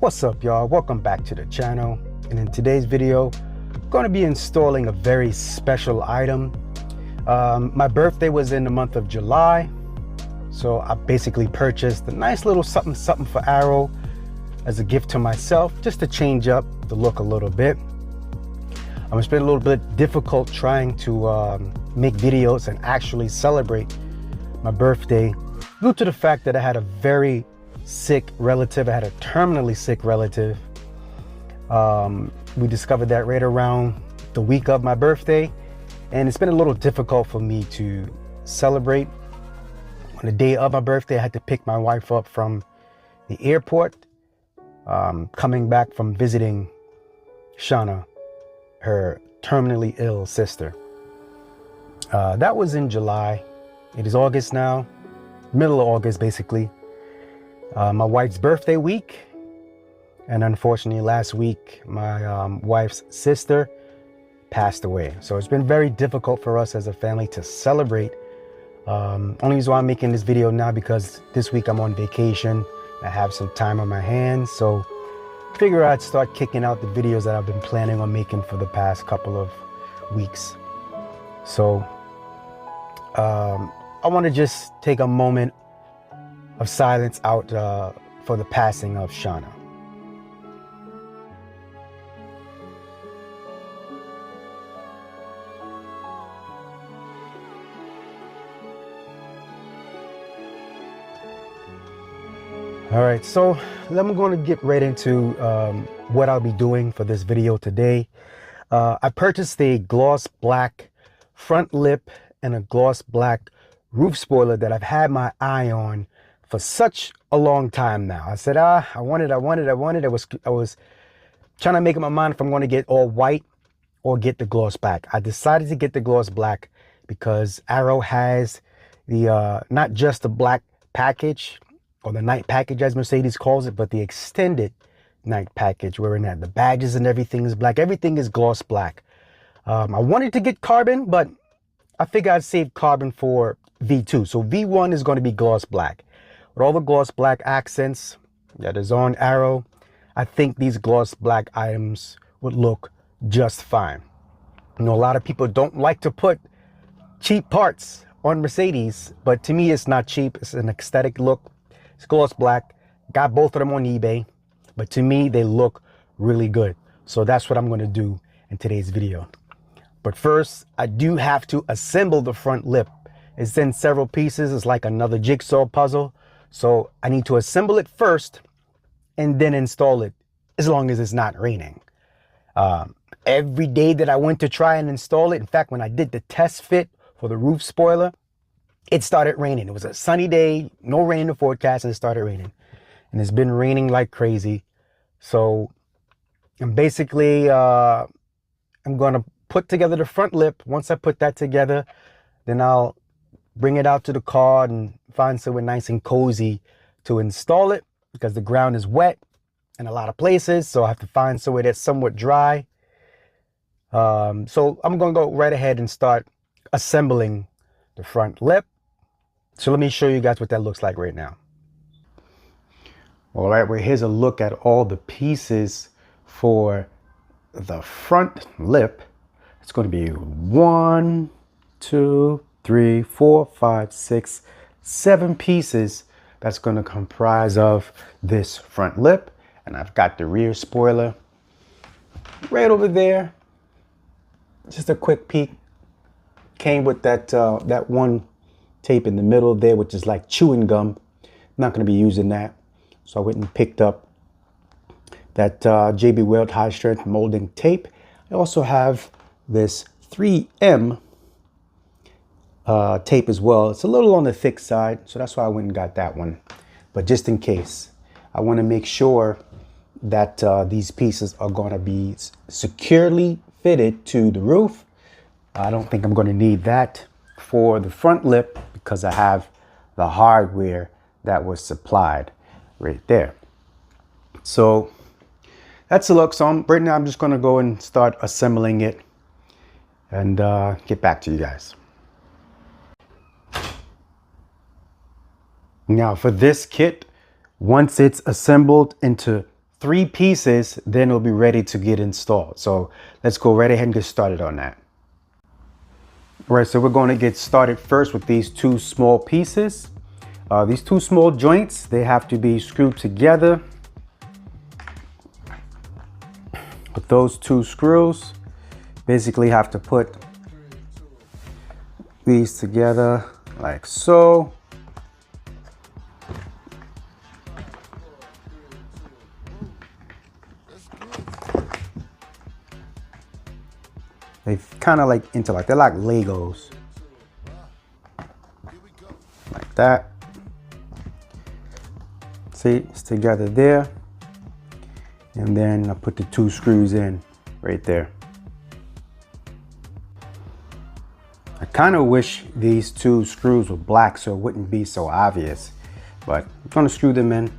What's up, y'all? Welcome back to the channel. And in today's video, I'm going to be installing a very special item. My birthday was in the month of July, so I basically purchased a nice little something for Arrow as a gift to myself, just to change up the look a little bit. It's been a little bit difficult trying to make videos and actually celebrate my birthday due to the fact that I had a very sick relative. I had a terminally sick relative. We discovered that right around the week of my birthday, and it's been a little difficult for me to celebrate. On the day of my birthday, I had to pick my wife up from the airport, coming back from visiting Shauna, her terminally ill sister. That was in July. It is August now, middle of August basically. My wife's birthday week, and unfortunately last week my wife's sister passed away. So it's been very difficult for us as a family to celebrate. Only reason why I'm making this video now because this week I'm on vacation. I have some time on my hands, so I figure I'd start kicking out the videos that I've been planning on making for the past couple of weeks. So I want to just take a moment of silence out for the passing of Shauna. All right, so I'm going to get right into what I'll be doing for this video today. I purchased a gloss black front lip and a gloss black roof spoiler that I've had my eye on for such a long time now. I said, I want it. I was trying to make up my mind if I'm going to get all white or get the gloss black. I decided to get the gloss black because Arrow has the not just the black package or the night package as Mercedes calls it, but the extended night package wherein that the badges and everything is black. Everything is gloss black. I wanted to get carbon, but I figured I'd save carbon for V2. So V1 is going to be gloss black. With all the gloss black accents that is on Arrow, I think these gloss black items would look just fine. You know, a lot of people don't like to put cheap parts on Mercedes, but to me it's not cheap. It's an aesthetic look. It's gloss black. Got both of them on eBay, but to me they look really good. So that's what I'm going to do in today's video. But first, I do have to assemble the front lip. It's in several pieces. It's like another jigsaw puzzle. So I need to assemble it first and then install it, as long as it's not raining. Every day that I went to try and install it, in fact, when I did the test fit for the roof spoiler, it started raining. It was a sunny day, no rain in the forecast, and it started raining. And it's been raining like crazy. So I'm basically, I'm going to put together the front lip. Once I put that together, then I'll bring it out to the car and find somewhere nice and cozy to install it, because the ground is wet in a lot of places. So I have to find somewhere that's somewhat dry. So I'm going to go right ahead and start assembling the front lip. So let me show you guys what that looks like right now. All right, well, here's a look at all the pieces for the front lip. It's going to be 1, 2, 3, 4, 5, 6, 7 pieces that's going to comprise of this front lip. And I've got the rear spoiler right over there. Just a quick peek. Came with that that one tape in the middle there, which is like chewing gum. I'm not going to be using that. So I went and picked up that JB Weld high strength molding tape. I also have this 3M tape as well. It's a little on the thick side, so that's why I went and got that one. But just in case, I want to make sure that these pieces are going to be securely fitted to the roof. I don't think I'm going to need that for the front lip because I have the hardware that was supplied right there. So that's a look. So right now I'm just going to go and start assembling it and get back to you guys. Now for this kit, once it's assembled into 3 pieces, then it'll be ready to get installed. So let's go right ahead and get started on that. All right, so we're going to get started first with these 2 small pieces. These 2 small joints, they have to be screwed together with those 2 screws. Basically have to put these together like so. They kind of like interlock. They're like Legos. Like that. See, it's together there. And then I put the 2 screws in right there. I kind of wish these 2 screws were black so it wouldn't be so obvious. But I'm going to screw them in.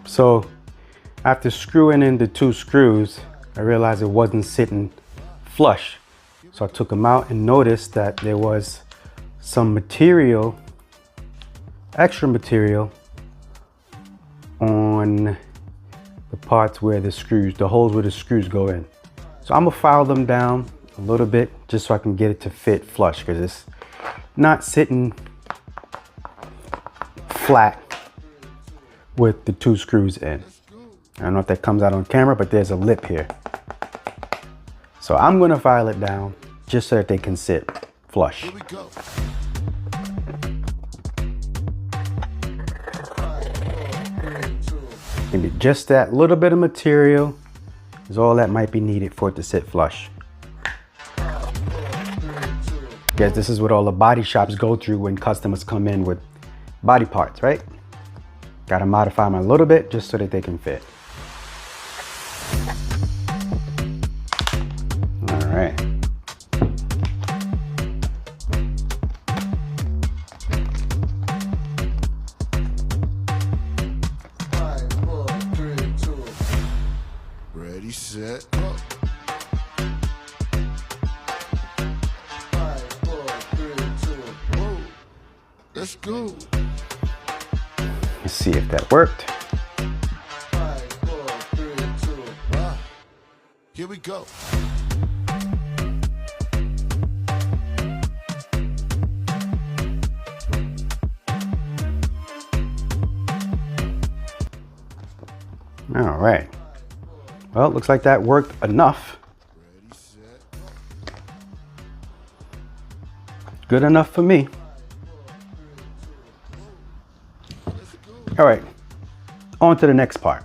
So after screwing in the 2 screws, I realized it wasn't sitting flush. So I took them out and noticed that there was some material, extra material on the parts where the screws, the holes where the screws go in. So I'm gonna file them down a little bit just so I can get it to fit flush, because it's not sitting flat with the 2 screws in. I don't know if that comes out on camera, but there's a lip here. So I'm gonna file it down just so that they can sit flush. Here we go. Maybe just that little bit of material is all that might be needed for it to sit flush. Yes, this is what all the body shops go through when customers come in with body parts, right? Got to modify them a little bit just so that they can fit. All right. Ready, set, go. 5, 4, 3, 2, whoa. Let's go. Let's see if that worked. 5, 4, 3, 2, here we go. All right. Well, looks like that worked enough. Ready, set. Good enough for me. All right, on to the next part.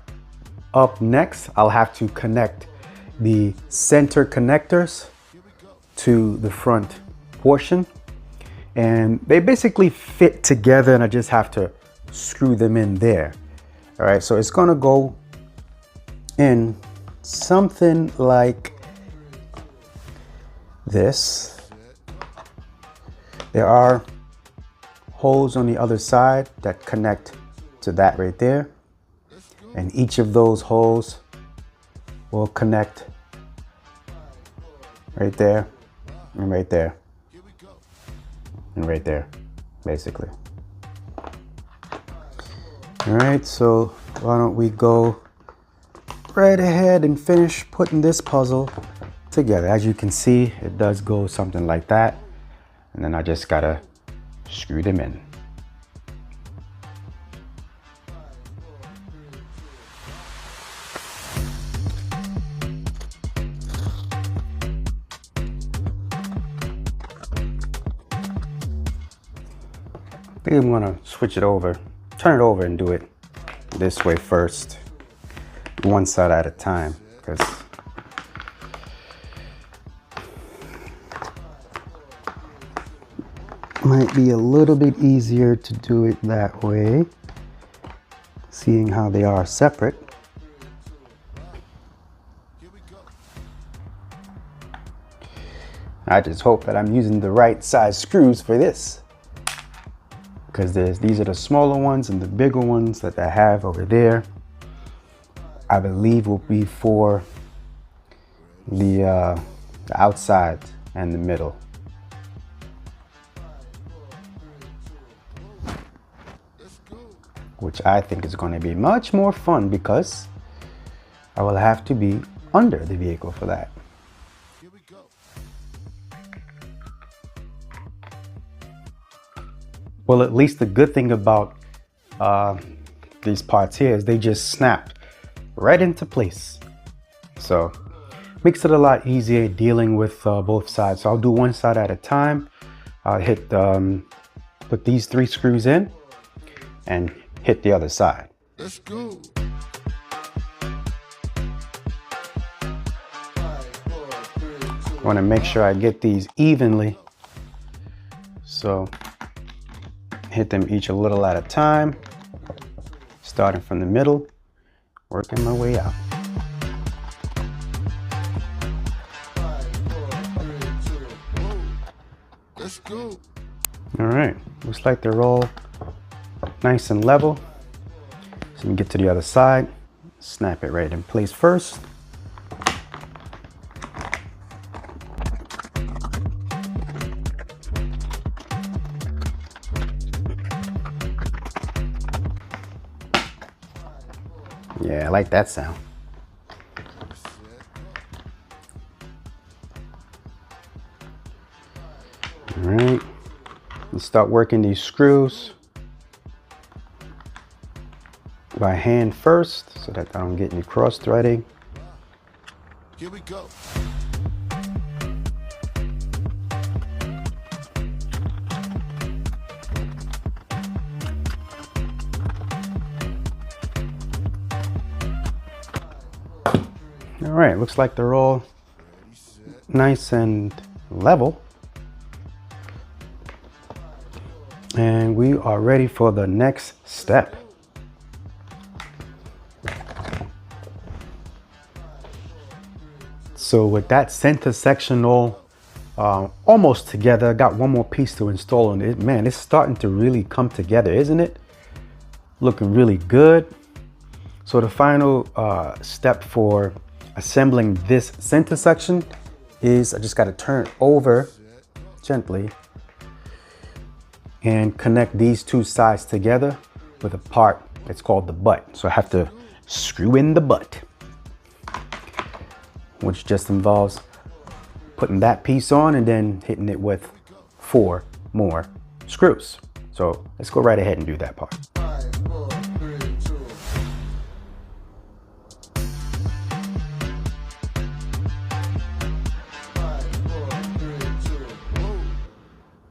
Up next, I'll have to connect the center connectors to the front portion. And they basically fit together and I just have to screw them in there. All right, so it's gonna go in something like this. There are holes on the other side that connect to that right there, and each of those holes will connect right there and right there and right there, basically. All right, so why don't we go right ahead and finish putting this puzzle together. As you can see, it does go something like that, and then I just gotta screw them in. I think I'm gonna switch it over, turn it over and do it this way first, one side at a time, because it might be a little bit easier to do it that way, seeing how they are separate. I just hope that I'm using the right size screws for this, because these are the smaller ones, and the bigger ones that I have over there, I believe will be for the outside and the middle. which I think is going to be much more fun because I will have to be under the vehicle for that. Here we go. Well, at least the good thing about these parts here is they just snap right into place. So makes it a lot easier dealing with both sides. So I'll do one side at a time. I'll put these 3 screws in and hit the other side. Let's go. I want to make sure I get these evenly. So hit them each a little at a time, starting from the middle, working my way out. 5, 4, 3, 2, 1. Let's go. All right, looks like they're all nice and level. So we can get to the other side, snap it right in place first. Yeah, I like that sound. All right, let's start working these screws by hand first so that I don't get any cross threading. Here we go. All right, looks like they're all nice and level. And we are ready for the next step. So with that center section all almost together, I got one more piece to install on it. Man, it's starting to really come together, isn't it? Looking really good. So the final step for assembling this center section is I just got to turn it over gently and connect these 2 sides together with a part that's called the butt. So I have to screw in the butt, which just involves putting that piece on and then hitting it with 4 more screws. So let's go right ahead and do that part. 5, 4, 3, 2.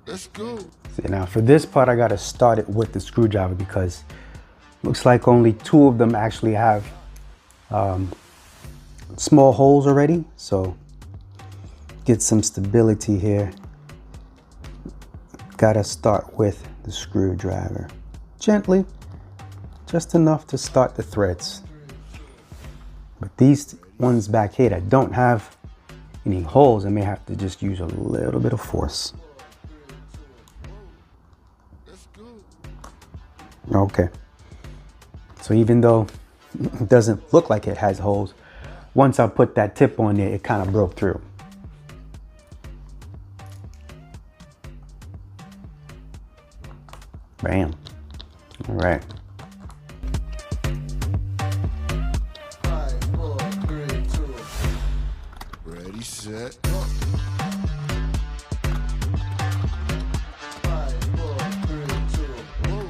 Let's go. See, now for this part, I got to start it with the screwdriver because it looks like only 2 of them actually have small holes already. So get some stability here. Got to start with the screwdriver gently, just enough to start the threads. But these ones back here that don't have any holes, I may have to just use a little bit of force. Okay, so even though it doesn't look like it has holes, once I put that tip on there, it kind of broke through. Bam. All right. 5, 4, 3, 2. Ready, set, go. 5, 4, 3, 2, 1.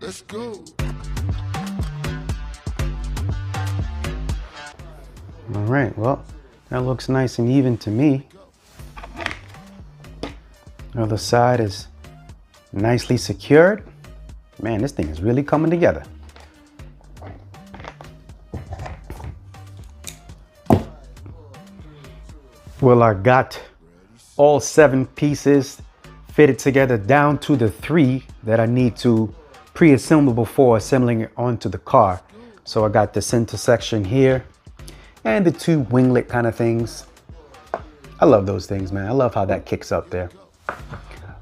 Let's go. All right, well, that looks nice and even to me. The other side is nicely secured. Man, this thing is really coming together. Well, I got all 7 pieces fitted together down to the 3 that I need to pre-assemble before assembling it onto the car. So I got the center section here and the 2 winglet kind of things. I love those things, man. I love how that kicks up there.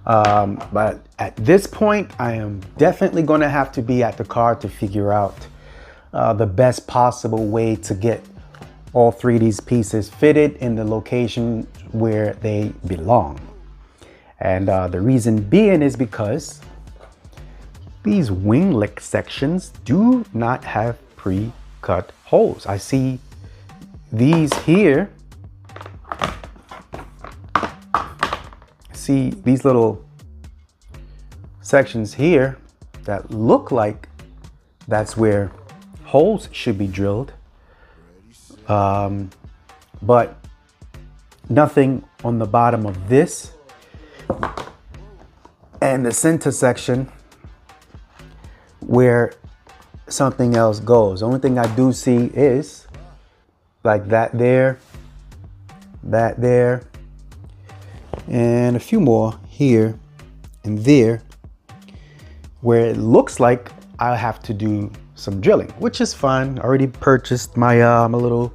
But at this point, I am definitely going to have to be at the car to figure out the best possible way to get all 3 of these pieces fitted in the location where they belong. And the reason being is because these winglet sections do not have pre-cut holes. I see these here. See these little sections here that look like that's where holes should be drilled, but nothing on the bottom of this and the center section where something else goes. The only thing I do see is like that there, and a few more here and there, where it looks like I'll have to do some drilling, which is fine. I already purchased my my little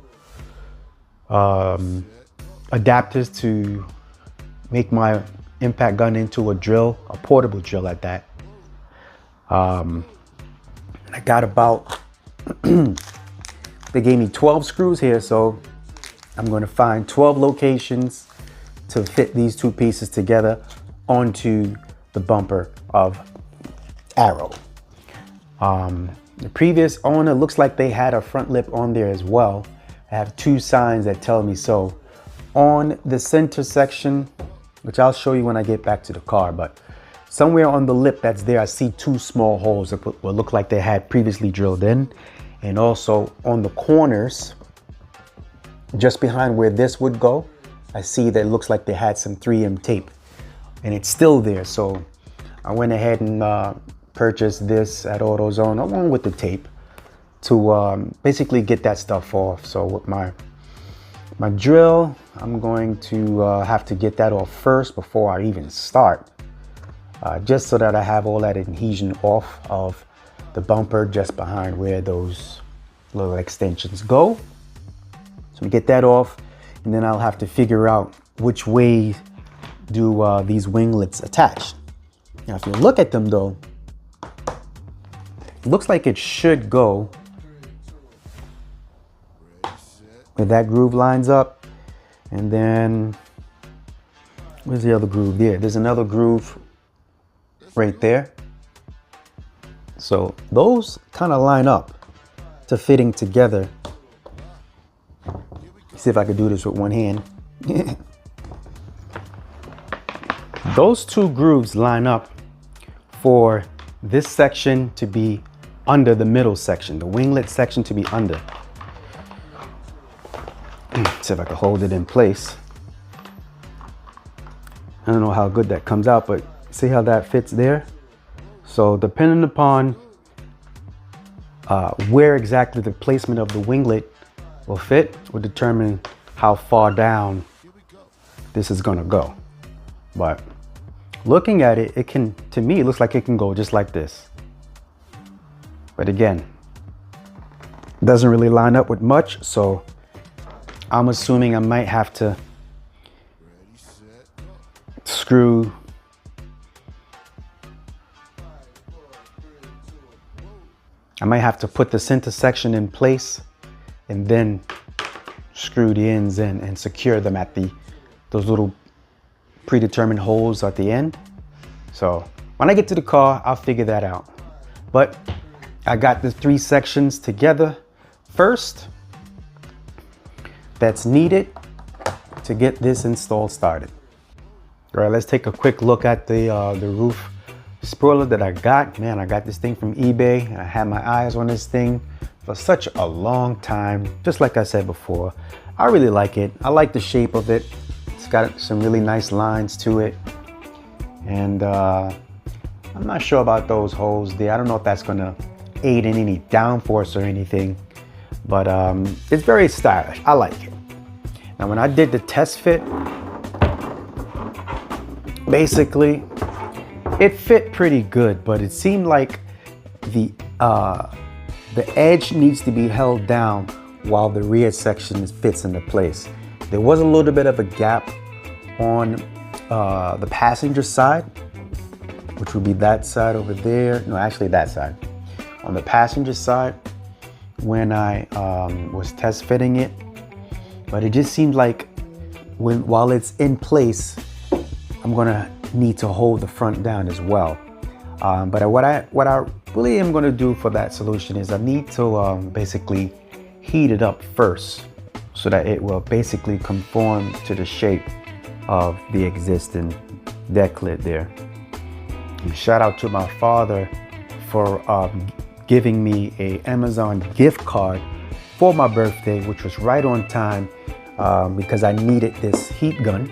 adapters to make my impact gun into a drill, a portable drill at that. I got about they gave me 12 screws here, so I'm going to find 12 locations to fit these two pieces together onto the bumper of Arrow. The previous owner looks like they had a front lip on there as well. I have two signs that tell me so. On the center section, which I'll show you when I get back to the car, but somewhere on the lip that's there, I see two small holes that will look like they had previously drilled in. And also on the corners, just behind where this would go, I see that it looks like they had some 3M tape and it's still there. So I went ahead and purchased this at AutoZone along with the tape to basically get that stuff off. So with my drill, I'm going to have to get that off first before I even start, just so that I have all that adhesion off of the bumper just behind where those little extensions go. So get that off, and then I'll have to figure out which way do these winglets attach. Now if you look at them though, it looks like it should go where that groove lines up, and then where's the other groove? There's another groove right there. So those kind of line up to fitting together. See if I could do this with one hand. Those two grooves line up for this section to be under the middle section, the winglet section to be under. See if I can hold it in place. I don't know how good that comes out, but see how that fits there? So depending upon where exactly the placement of the winglet will fit will determine how far down this is gonna go. But looking at it, to me, it looks like it can go just like this. But again, doesn't really line up with much, so I'm assuming I might have to screw put the center section in place and then screw the ends in and secure them at those little predetermined holes at the end. So when I get to the car, I'll figure that out. But I got the three sections together first that's needed to get this install started. All right, let's take a quick look at the roof spoiler that I got. Man, I got this thing from eBay. I had my eyes on this thing for such a long time. Just like I said before, I really like it. I like the shape of it. It's got some really nice lines to it. And I'm not sure about those holes there. I don't know if that's gonna aid in any downforce or anything, but it's very stylish. I like it. Now, when I did the test fit, basically, it fit pretty good, but it seemed like the edge needs to be held down while the rear section fits into place. There was a little bit of a gap on the passenger side, which would be that side over there. No, actually that side. On the passenger side, when I was test fitting it, but it just seemed like while it's in place, I'm gonna need to hold the front down as well. But what I really am going to do for that solution is I need to basically heat it up first so that it will basically conform to the shape of the existing deck lid there. And shout out to my father for giving me a Amazon gift card for my birthday, which was right on time because I needed this heat gun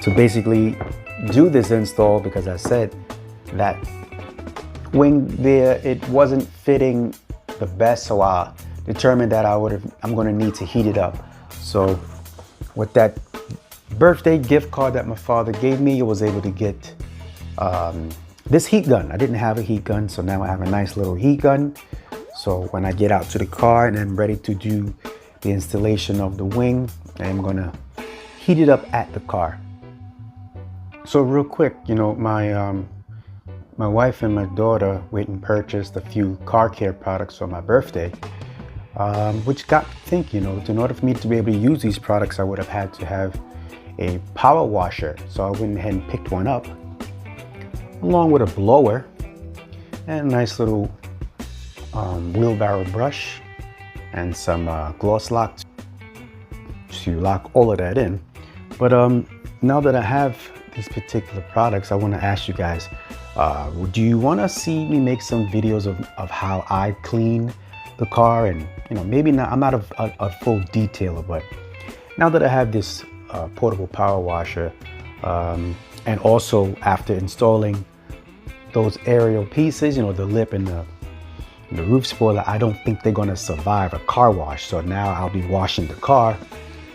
to basically do this install, because I said that wing there, it wasn't fitting the best, so I determined that I'm going to need to heat it up. So with that birthday gift card that my father gave me, I was able to get this heat gun. I didn't have a heat gun, so now I have a nice little heat gun. So when I get out to the car and I'm ready to do the installation of the wing, I'm going to heat it up at the car. So real quick, you know, my wife and my daughter went and purchased a few car care products for my birthday, which got me thinking, you know, in order for me to be able to use these products, I would have had to have a power washer. So I went ahead and picked one up, along with a blower and a nice little wheelbarrow brush and some gloss lock to lock all of that in. But now that I have these particular products, I want to ask you guys, do you want to see me make some videos of how I clean the car? And you know, maybe not, I'm not a full detailer, but now that I have this portable power washer, and also after installing those aerial pieces, you know, the lip and the roof spoiler, I don't think they're going to survive a car wash. So now I'll be washing the car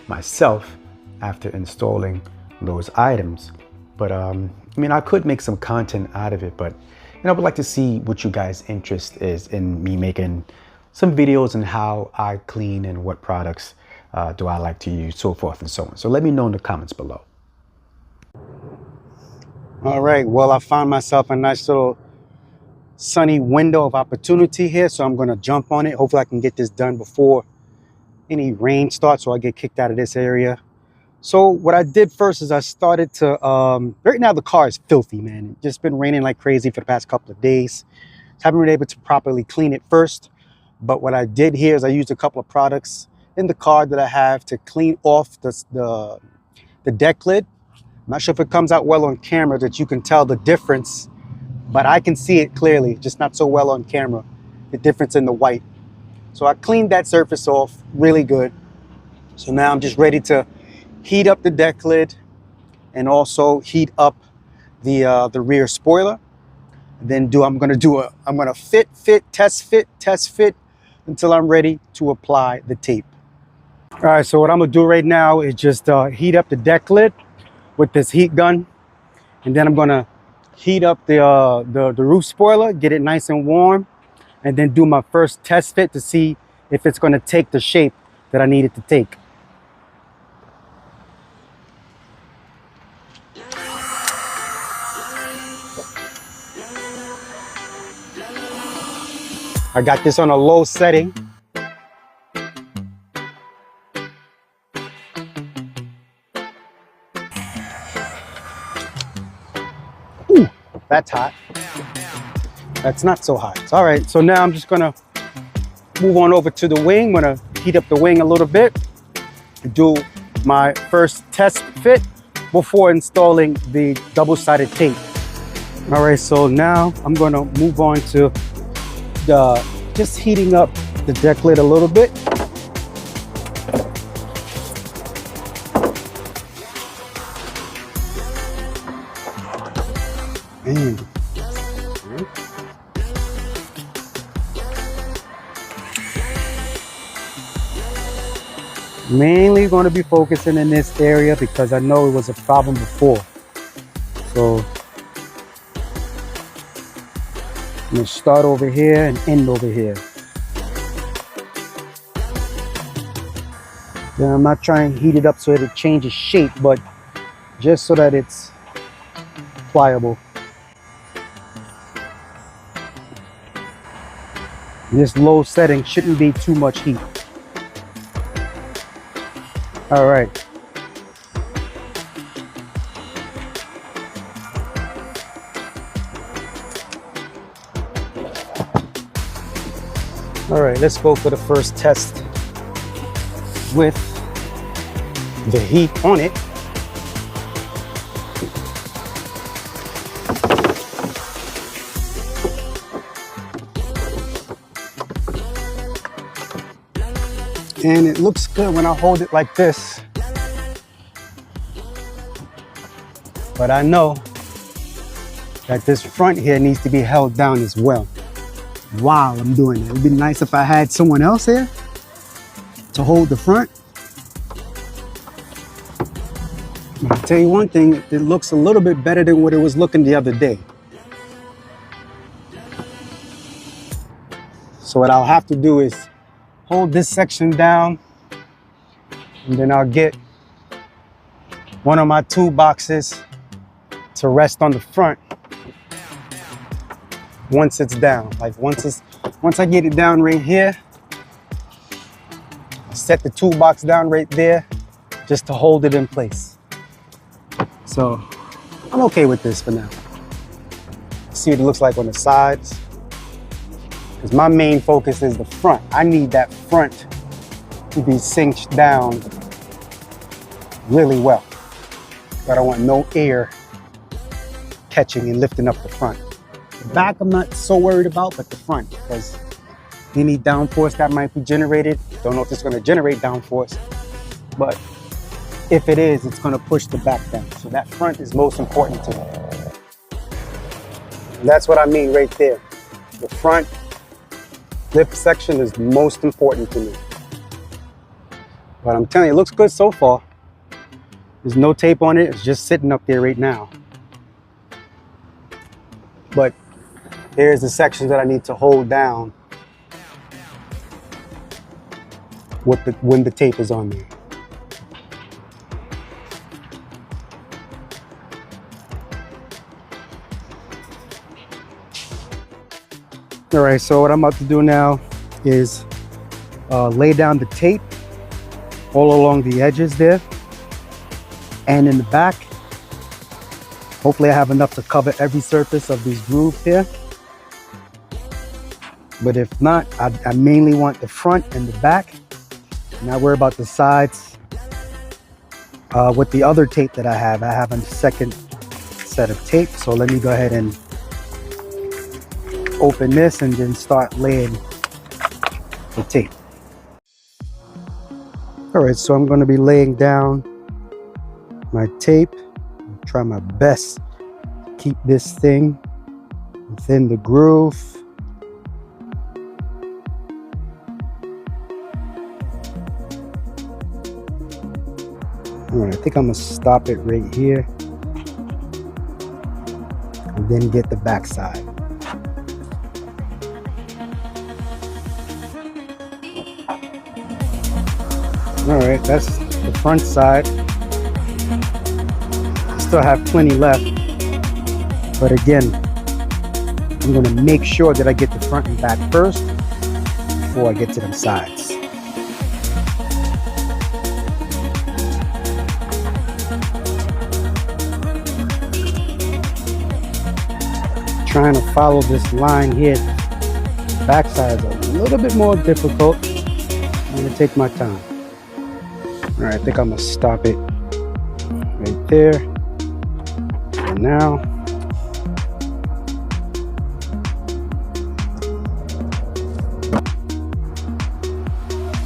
myself after installing those items. But I mean, I could make some content out of it, but you know, I would like to see what you guys' interest is in me making some videos on how I clean and what products do I like to use, so forth and so on. So let me know in the comments below. All right, well, I found myself a nice little sunny window of opportunity here, so I'm gonna jump on it. Hopefully I can get this done before any rain starts, so I get kicked out of this area. So what I did first is I started to, right now the car is filthy, man. It's just been raining like crazy for the past couple of days. Haven't been able to properly clean it first. But what I did here is I used a couple of products in the car that I have to clean off the deck lid. I'm not sure if it comes out well on camera that you can tell the difference, but I can see it clearly, just not so well on camera, the difference in the white. So I cleaned that surface off really good. So now I'm just ready to heat up the deck lid and also heat up the rear spoiler. And then I'm gonna test fit until I'm ready to apply the tape. All right, so what I'm gonna do right now is just heat up the deck lid with this heat gun, and then I'm gonna heat up the roof spoiler, get it nice and warm, and then do my first test fit to see if it's gonna take the shape that I need it to take. I got this on a low setting. Ooh, that's hot. That's not so hot. All right, so now I'm just gonna move on over to the wing. I'm gonna heat up the wing a little bit, do my first test fit before installing the double-sided tape. All right, so now I'm gonna move on to just heating up the deck lid a little bit. And mainly going to be focusing in this area because I know it was a problem before. So I'm gonna start over here and end over here. Then I'm not trying to heat it up so that it changes shape, but just so that it's pliable. This low setting shouldn't be too much heat. All right. All right, let's go for the first test with the heat on it. And it looks good when I hold it like this. But I know that this front here needs to be held down as well while I'm doing it. It would be nice if I had someone else here to hold the front. But I'll tell you one thing, it looks a little bit better than what it was looking the other day. So what I'll have to do is hold this section down, and then I'll get one of my toolboxes to rest on the front once it's down. Like once I get it down right here, I set the toolbox down right there just to hold it in place. So I'm okay with this for now. See what it looks like on the sides. Because my main focus is the front. I need that front to be cinched down really well. I don't want no air catching and lifting up the front. The back I'm not so worried about, but the front, because any downforce that might be generated, don't know if it's going to generate downforce, but if it is, it's going to push the back down. So that front is most important to me. And that's what I mean right there. The front lip section is most important to me. But I'm telling you, it looks good so far. There's no tape on it. It's just sitting up there right now. But here's the section that I need to hold down when the tape is on there. All right, so what I'm about to do now is lay down the tape all along the edges there and in the back. Hopefully I have enough to cover every surface of these grooves here. But if not, I mainly want the front and the back. Not worry about the sides. With the other tape that I have a second set of tape. So let me go ahead and open this and then start laying the tape. All right, so I'm going to be laying down my tape. Try my best to keep this thing within the groove. All right, I think I'm gonna stop it right here and then get the back side. All right, that's the front side. Still have plenty left, but again, I'm going to make sure that I get the front and back first before I get to them sides. Trying to follow this line here, the back side is a little bit more difficult. I'm going to take my time. All right, I think I'm going to stop it right there. Now,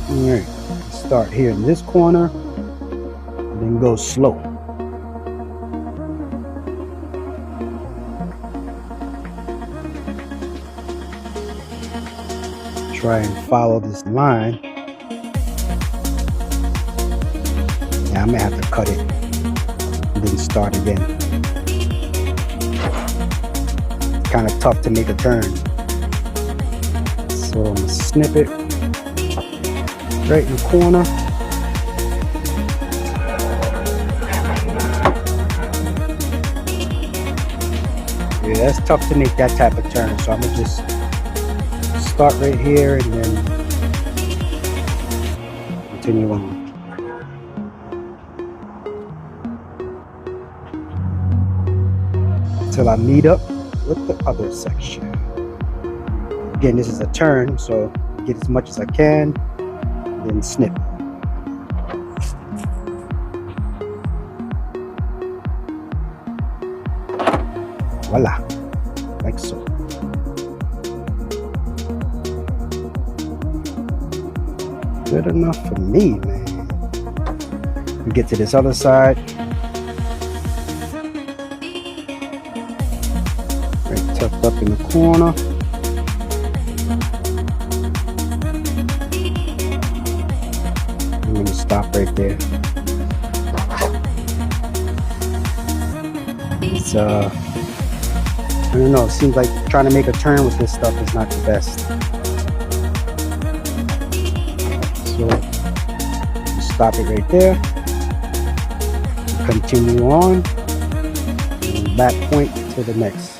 all right, start here in this corner and then go slow. Try and follow this line. Yeah, I may have to cut it and then start again. Kind of tough to make a turn. So I'm gonna snip it right in the corner. Yeah, that's tough to make that type of turn. So I'm gonna just start right here and then continue on. Until I meet up with the other section. Again, this is a turn, so get as much as I can, then snip. Voila, like so. Good enough for me, man. We get to this other side. Right, tucked up in the corner. I'm gonna stop right there. It's I don't know, it seems like trying to make a turn with this stuff is not the best. So, stop it right there. Continue on. And back point to the next.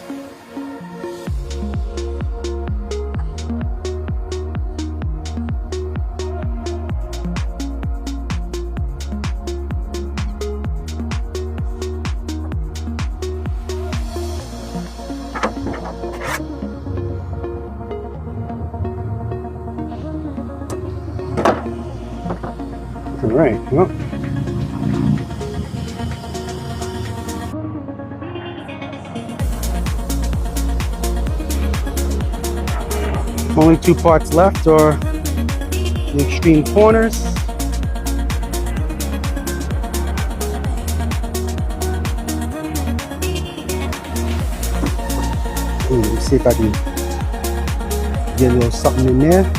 All right, well. Only 2 parts left are the extreme corners. Let's see if I can get a little something in there.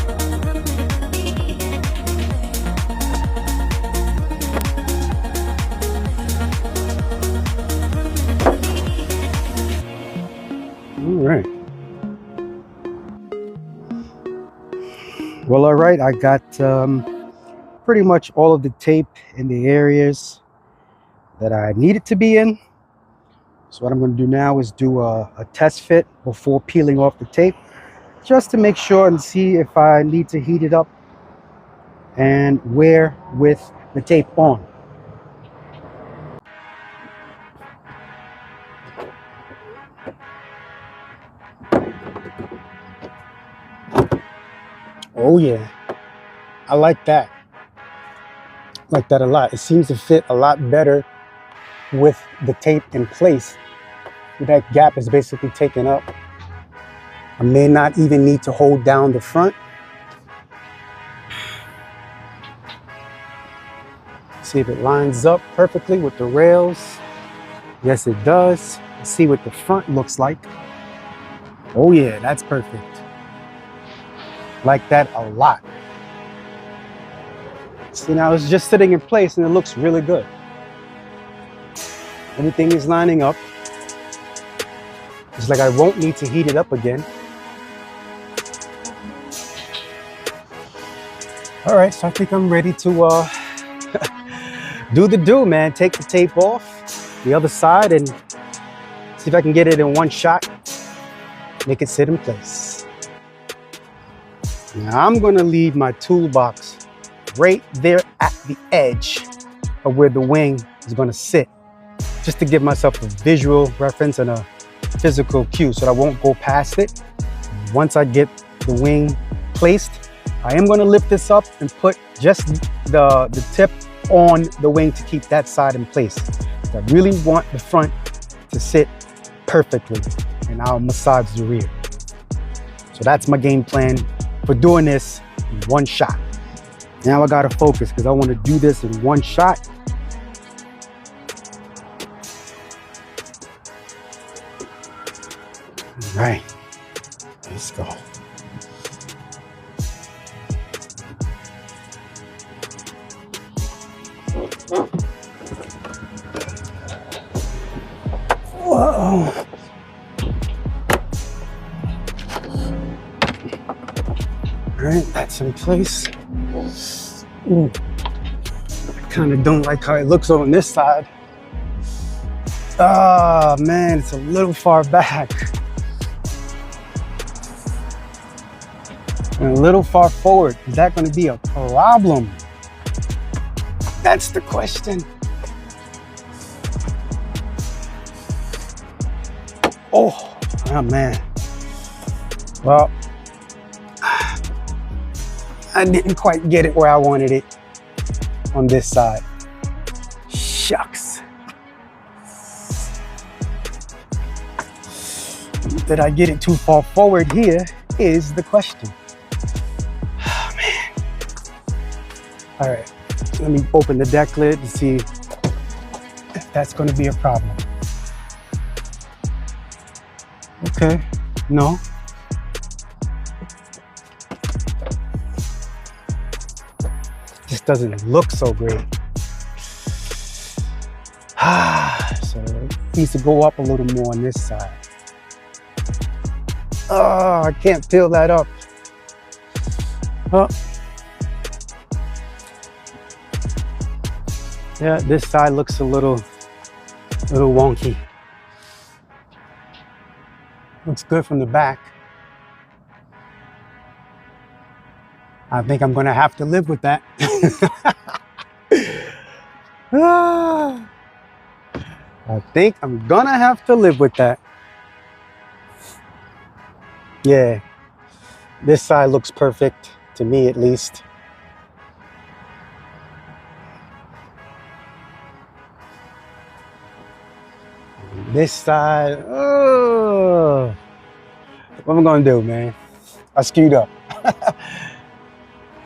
Right. Well, all right, I got pretty much all of the tape in the areas that I needed to be in. So what I'm going to do now is do a test fit before peeling off the tape, just to make sure and see if I need to heat it up and wear with the tape on. Oh yeah, I like that. Like that a lot. It seems to fit a lot better with the tape in place. That gap is basically taken up. I may not even need to hold down the front. See if it lines up perfectly with the rails. Yes, it does. Let's see what the front looks like. Oh yeah, that's perfect. Like that a lot. See, now it's just sitting in place and it looks really good. Everything is lining up. It's like I won't need to heat it up again. All right, so I think I'm ready to do the do, man. Take the tape off the other side and see if I can get it in one shot. Make it sit in place. Now I'm gonna leave my toolbox right there at the edge of where the wing is gonna sit, just to give myself a visual reference and a physical cue so that I won't go past it. Once I get the wing placed, I am gonna lift this up and put just the tip on the wing to keep that side in place. I really want the front to sit perfectly, and I'll massage the rear. So that's my game plan for doing this in one shot. Now I gotta focus because I want to do this in one shot. All right, let's go. Whoa. All right, that's in place. Ooh. I kind of don't like how it looks on this side. Ah, man, it's a little far back. And a little far forward. Is that going to be a problem? That's the question. Oh man. Well, I didn't quite get it where I wanted it on this side. Shucks. Did I get it too far forward here is the question. Oh, man. All right, let me open the deck lid to see if that's going to be a problem. Okay, no. This doesn't look so great. So it needs to go up a little more on this side. Oh, I can't peel that up. Oh. Yeah, this side looks a little wonky. Looks good from the back. I think I'm gonna have to live with that. I think I'm gonna have to live with that. Yeah, this side looks perfect, to me at least. This side, oh, what am I gonna do, man? I screwed up.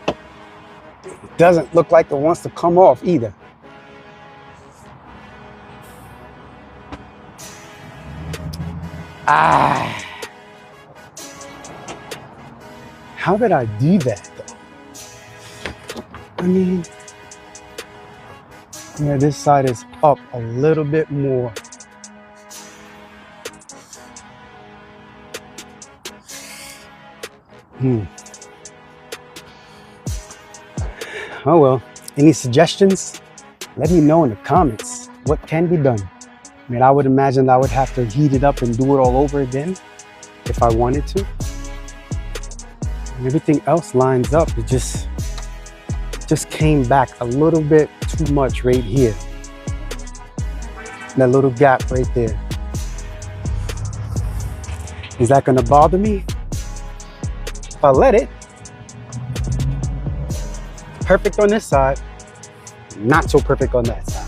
It doesn't look like it wants to come off either. Ah. How did I do that though? I mean, yeah, this side is up a little bit more. Oh well, any suggestions? Let me know in the comments what can be done. I mean, I would imagine I would have to heat it up and do it all over again if I wanted to. And everything else lines up. It just came back a little bit too much right here. That little gap right there. Is that gonna bother me? If I let it, perfect on this side, not so perfect on that side.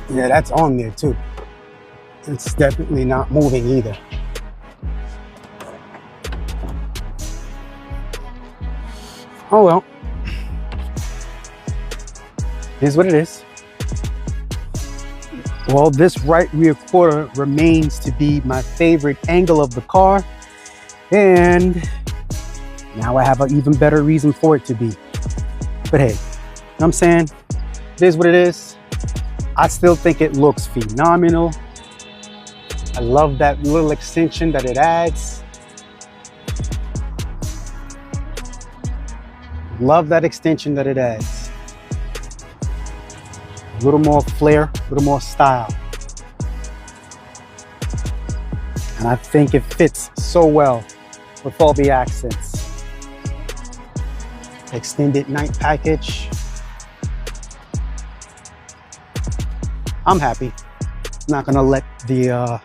Yeah, that's on there too. It's definitely not moving either. Oh well. Here's what it is. Well, this right rear quarter remains to be my favorite angle of the car. And now I have an even better reason for it to be. But hey, you know what I'm saying? It is what it is. I still think it looks phenomenal. I love that little extension that it adds. Love that extension that it adds. A little more flair, a little more style. And I think it fits so well with all the accents. Extended night package. I'm happy. Not gonna let the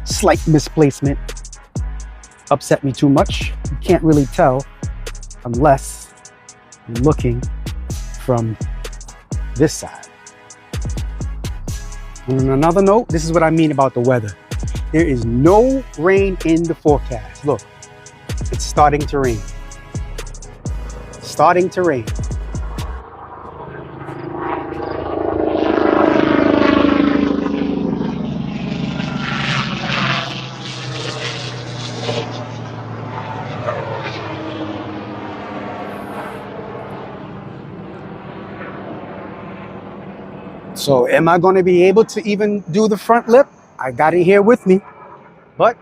slight misplacement upset me too much. You can't really tell unless you're looking from this side. And on another note, this is what I mean about the weather. There is no rain in the forecast. Look, it's starting to rain. Starting to rain. So am I going to be able to even do the front lip? I got it here with me. But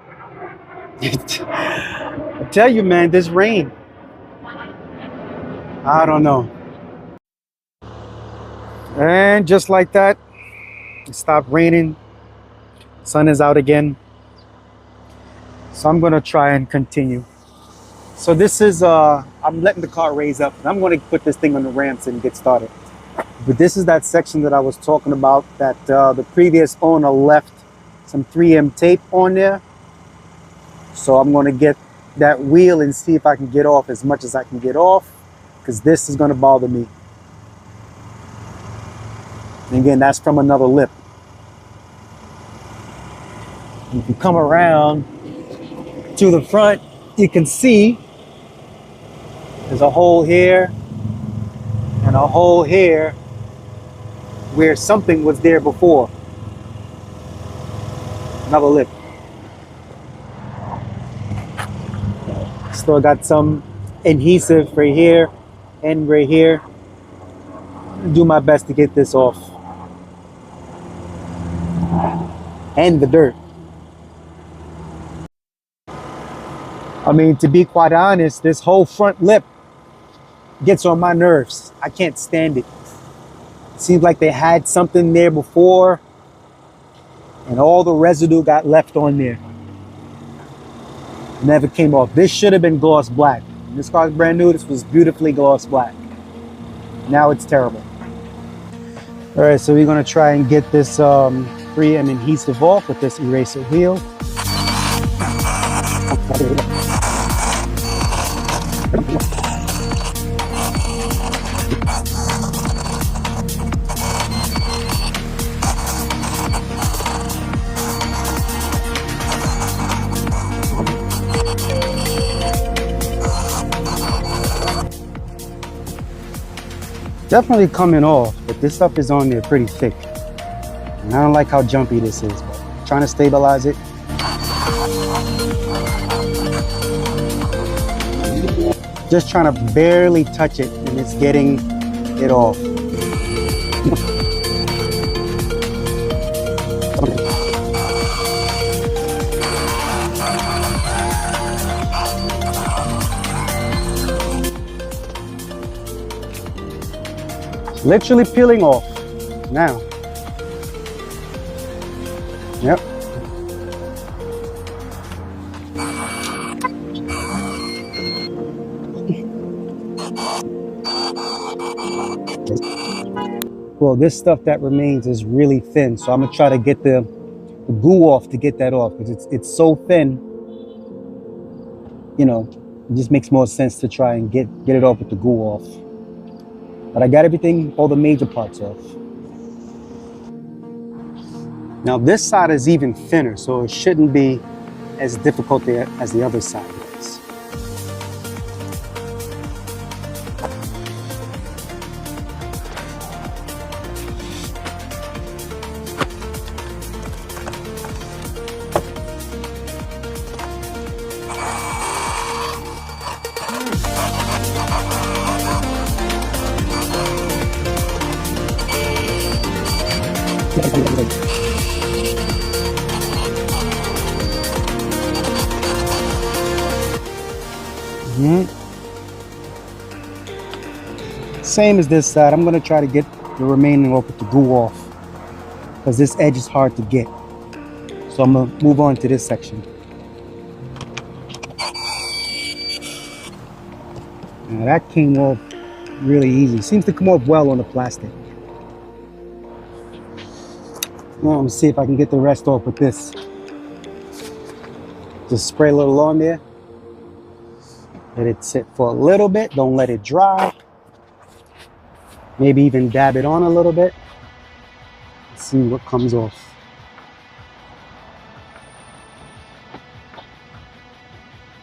I tell you, man, this rain, I don't know. And just like that, it stopped raining. Sun is out again. So I'm gonna try and continue. So this is, I'm letting the car raise up. I'm gonna put this thing on the ramps and get started. But this is that section that I was talking about that the previous owner left some 3M tape on there. So I'm gonna get that wheel and see if I can get off as much as I can get off, because this is gonna bother me. And again, that's from another lip. If you come around to the front, you can see there's a hole here and a hole here where something was there before. Another lip. Still got some adhesive right here and right here. Do my best to get this off. And the dirt. I mean, to be quite honest, this whole front lip gets on my nerves. I can't stand it. It seems like they had something there before and all the residue got left on there. Never came off. This should have been gloss black. This car's brand new. This was beautifully gloss black. Now it's terrible. All right, so we're gonna try and get this 3M adhesive off with this eraser wheel. Definitely coming off, but this stuff is on there pretty thick. And I don't like how jumpy this is, but I'm trying to stabilize it. Just trying to barely touch it and it's getting it off. Literally peeling off now. Yep. Well, this stuff that remains is really thin, so I'm gonna try to get the goo off to get that off, because it's so thin. You know, it just makes more sense to try and get it off with the goo off. But I got everything, all the major parts off. Now this side is even thinner, so it shouldn't be as difficult as the other side was. Same as this side. I'm going to try to get the remaining off with the goo off, because this edge is hard to get. So I'm going to move on to this section. Now that came off really easy. Seems to come off well on the plastic. Now I'm going to see if I can get the rest off with this. Just spray a little on there. Let it sit for a little bit. Don't let it dry. Maybe even dab it on a little bit. Let's see what comes off.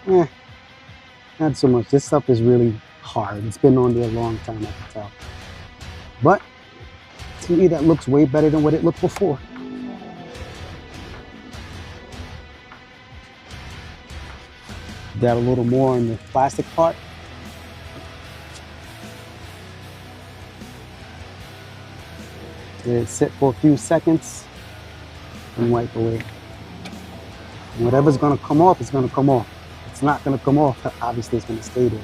Not so much. This stuff is really hard. It's been on there a long time, I can tell. But to me, that looks way better than what it looked before. Dab a little more on the plastic part. Let it sit for a few seconds and wipe away. And whatever's gonna come off is gonna come off. If it's not gonna come off, obviously it's gonna stay there.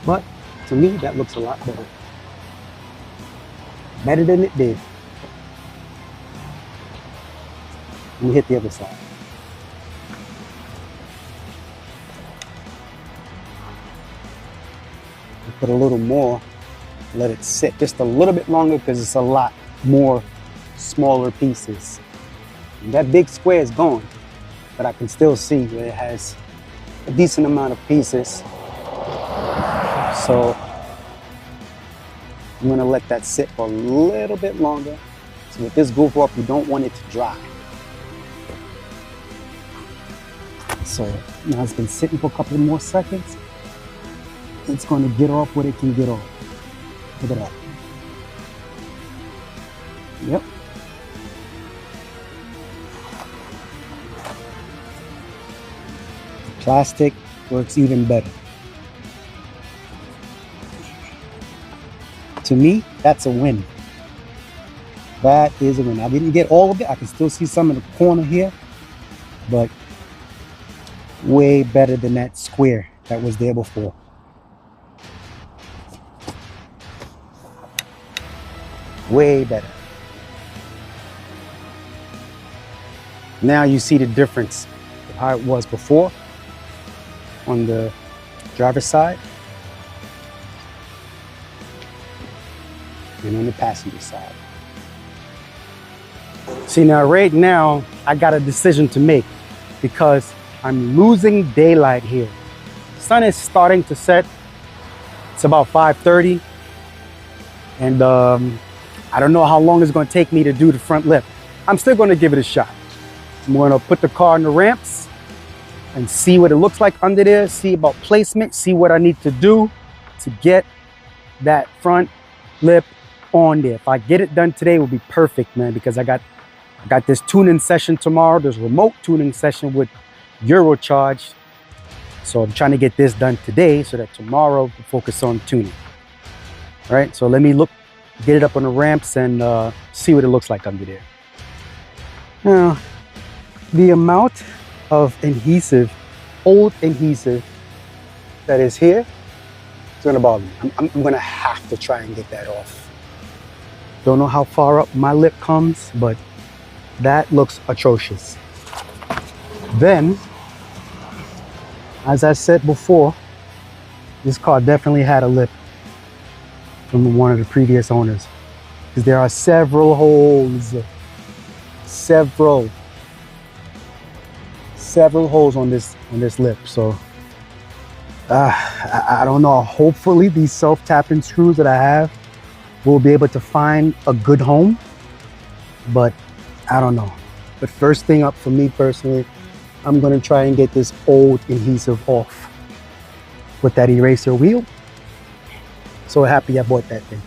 But to me, that looks a lot better. Better than it did. Let me hit the other side. Put a little more, let it sit just a little bit longer because it's a lot more smaller pieces. And that big square is gone, but I can still see that it has a decent amount of pieces. So I'm gonna let that sit for a little bit longer. So with this goof off, you don't want it to dry. So now it's been sitting for a couple more seconds. It's going to get off what it can get off. Look at that. Yep. The plastic works even better. To me, that's a win. That is a win. I didn't get all of it. I can still see some in the corner here, but way better than that square that was there before. Way better. Now you see the difference of how it was before on the driver's side and on the passenger side. See, now right now I got a decision to make because I'm losing daylight here. The sun is starting to set. It's about 5:30 and I don't know how long it's going to take me to do the front lip. I'm still going to give it a shot. I'm going to put the car in the ramps and see what it looks like under there, see about placement, see what I need to do to get that front lip on there. If I get it done today, it will be perfect, man, because I got this tuning session tomorrow. There's a remote tuning session with Eurocharge. So I'm trying to get this done today so that tomorrow we'll focus on tuning. All right, so let me get it up on the ramps and see what it looks like under there. Now, the amount of adhesive, old adhesive that is here, it's gonna bother me. I'm gonna have to try and get that off. Don't know how far up my lip comes, but that looks atrocious. Then, as I said before, this car definitely had a lip from one of the previous owners, because there are several holes, several holes on this lip. So I don't know. Hopefully these self-tapping screws that I have will be able to find a good home, but I don't know. But first thing up for me personally, I'm gonna try and get this old adhesive off with that eraser wheel. So happy I bought that thing.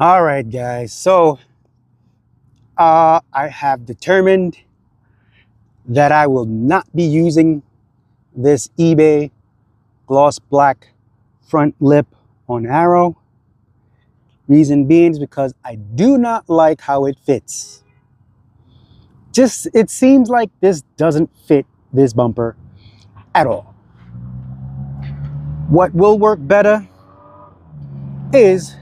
All right, guys. So I have determined that I will not be using this eBay gloss black front lip on Arrow. Reason being is because I do not like how it fits. It seems like this doesn't fit this bumper at all. What will work better is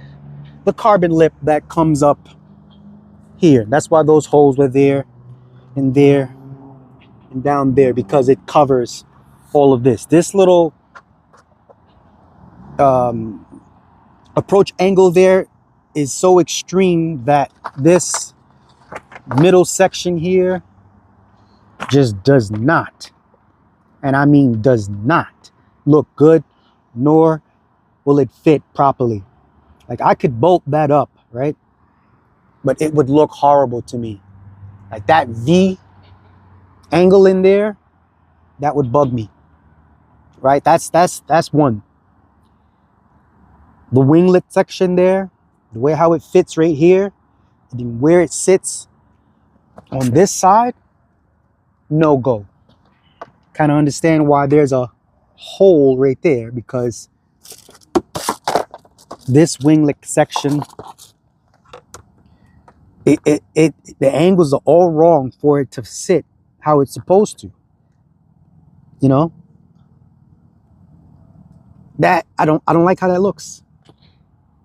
the carbon lip that comes up here. That's why those holes were there and down there, because it covers all of this. This little approach angle there is so extreme that this middle section here just does not, and I mean does not, look good, nor will it fit properly. Like, I could bolt that up, right? But it would look horrible to me. Like that V angle in there, that would bug me, right? That's one. The winglet section there, the way how it fits right here, and then where it sits on this side, no go. Kind of understand why there's a hole right there, because this winglet section, the angles are all wrong for it to sit how it's supposed to. You know, that I don't like how that looks.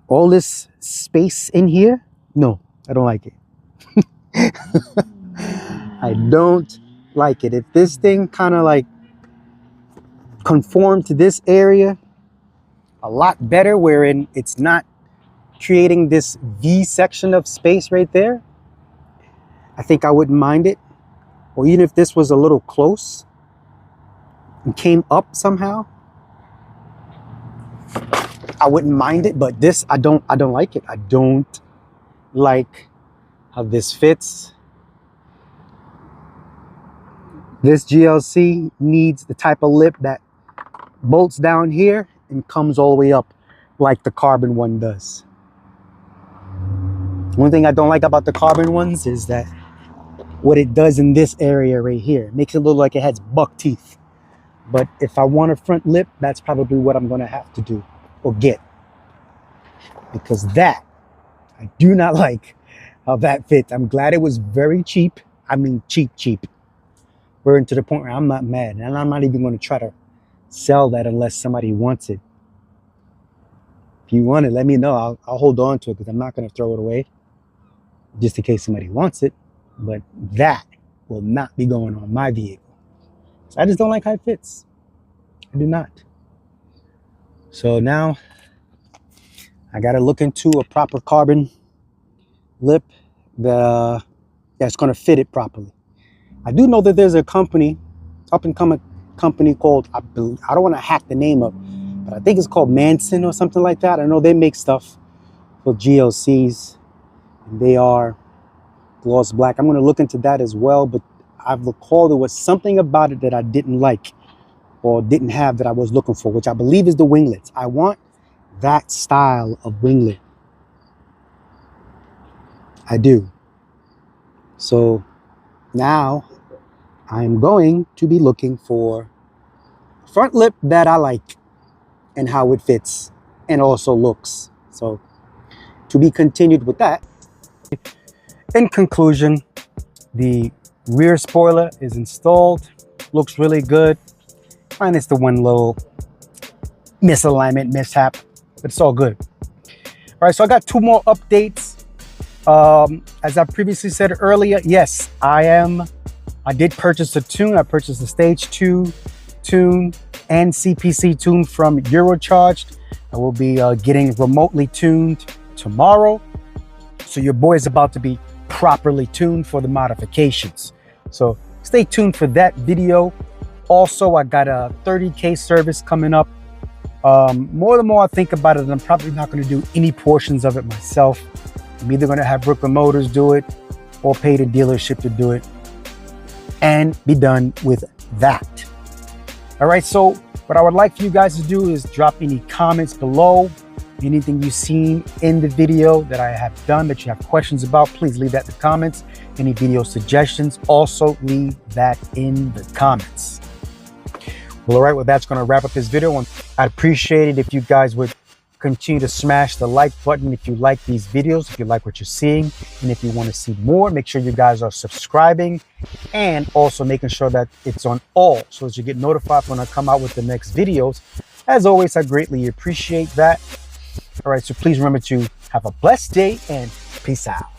All this space in here, no, I don't like it. I don't like it. If this thing kind of like conformed to this area a lot better, wherein it's not creating this V section of space right there, I think I wouldn't mind it. Or even if this was a little close and came up somehow, I wouldn't mind it. But this, I don't like it. I don't like how this fits. This GLC needs the type of lip that bolts down here and comes all the way up like the carbon one does. One thing I don't like about the carbon ones is that what it does in this area right here, it makes it look like it has buck teeth. But if I want a front lip, that's probably what I'm gonna have to do or get, because that, I do not like how that fits. I'm glad it was very cheap. I mean, cheap. We're into the point where I'm not mad, and I'm not even gonna try to sell that unless somebody wants it. If you want it, let me know. I'll hold on to it, because I'm not gonna throw it away just in case somebody wants it. But that will not be going on my vehicle. So I just don't like how it fits. I do not. So now I got to look into a proper carbon lip that's going to fit it properly. I do know that there's a company, up and coming company called, I don't want to hack the name up, but I think it's called Manson or something like that. I know they make stuff for GLCs, and they are gloss black. I'm going to look into that as well, but I've recalled there was something about it that I didn't like or didn't have that I was looking for, which I believe is the winglets. I want that style of winglet. I do. So now I'm going to be looking for a front lip that I like and how it fits and also looks. So to be continued with that. In conclusion, the rear spoiler is installed, looks really good, minus the one little misalignment mishap, but it's all good. All right, so I got two more updates. As I previously said earlier, yes, I did purchase a tune. I purchased the Stage 2 tune and CPC tune from Eurocharged. I will be getting remotely tuned tomorrow. So your boy is about to be properly tuned for the modifications. So stay tuned for that video. Also, I got a 30K service coming up. More the more I think about it, I'm probably not going to do any portions of it myself. I'm either going to have Brooklyn Motors do it or pay the dealership to do it and be done with that. All right, so what I would like for you guys to do is drop any comments below. Anything you've seen in the video that I have done that you have questions about, please leave that in the comments. Any video suggestions, also leave that in the comments. Well, all right, well, that's going to wrap up this video. I'd appreciate it if you guys would continue to smash the like button if you like these videos, if you like what you're seeing, and if you want to see more, make sure you guys are subscribing and also making sure that it's on all so that you get notified when I come out with the next videos. As always, I greatly appreciate that. All right, so please remember to have a blessed day and peace out.